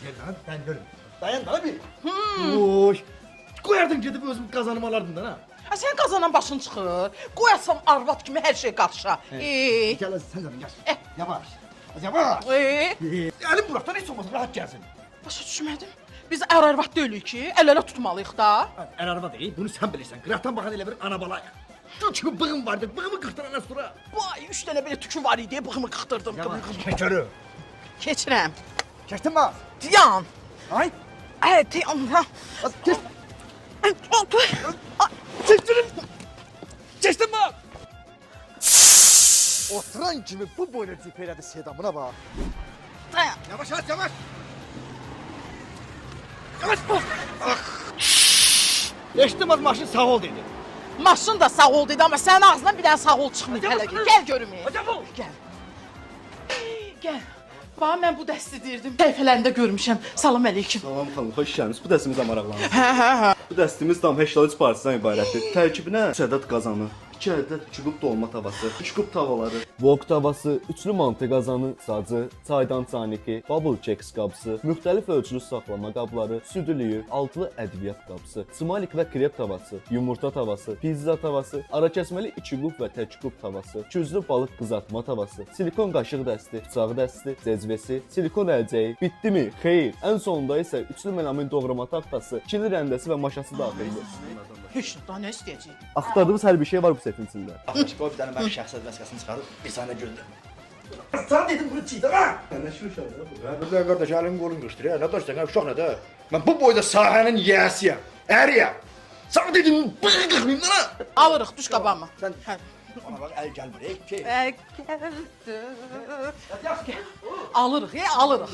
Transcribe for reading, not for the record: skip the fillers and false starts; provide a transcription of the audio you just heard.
Gel lan ben görüm. Dayan bana bir. Oy. Koyardın gidip özüm kazanım alardın da ha. Ha, sən qazanan başın çıxır. Qoyasam arvad kimi hər şey qarışa. Gel sen zaten gel. Yavaş. Yavaş. Elim buraktan hiç olmasın rahat gelsin. Başa düşmədim. Biz ər-arvad deyilik ki, əl-ələ tutmalıyıq da. El araba değil bunu sen bilirsen. Kıraktan bakan ele bir ana balaya. Şu gibi bığım vardı. Bığımı kırktın ana sonra. Vay, 3 dənə belə tükü var idi, bığımı qıxdırdım. Keçörü. Keçirəm. Keçtin mi? Dayan. Ay. Dayan. Geç. Çektirin. Geçtin mi? Oturan kimi bu boyla cipeylədi sedamına bak. Dayan. Yavaş at yavaş. Yavaş. Geçtim az maşın sağ ol dedi. Maşın da sağ ol dedi, amma sənin ağzından bir dənə sağ ol çıxmır hələ ki. Gəl görüm. Hocam ol. Gəl. Gəl. Bax, mən bu dəsti deyirdim. Səhifələrində görmüşəm. Salam əleyküm. Salam xanım, xoş gəlmisiniz. Bu dəstimizə maraqlanırsınız. Hə. Bu dəstimiz tam heştalıc partisindən ibarətdir. Tərkibinə 3 ədəd qazanı, 2 ədəd çubuq dolma tavası, 3 kub tavaları, wok tavası, üçlü mantı qazanı, sacı, çaydan çaniki, bubble cakes qabısı, müxtəlif ölçülü saxlama qabları, südülüyü, altılı ədviyyat qabısı, smalik və krep tavası, yumurta tavası, pizza tavası, arakəsməli 2 kub və tək kub tavası, küzlü balıq qızartma tavası, silikon qaşıq dəsti, bıçaq dəsti, cezvesi, silikon əlcəyi. Bitdimi? Xeyr. Ən sonunda isə üçlü melamin doğrama taxtası, kili rəndəsi və maşası daxildir. Heç daha nə istəyəcək? Axtardığımız hər bir şey var bu setin içində. Arkadaş koy bir tane ben şahsiyet vəsiqəsini çıxarıb bir saniye gördüm. Sana dedim bunu çiğdir ha. Nə şu uşaqdır bu? Burada kardeş elim kolum göstər ya. Ne dostlar uşaq ne de. Ben bu boyda sahənin yiyəsiyəm. Əriyəm. Sana dedim bığı qırmayayım lan ha. Alırıq, düş qabağıma. Sen Hə. ona bak el gel buraya. Alırıq, alırıq.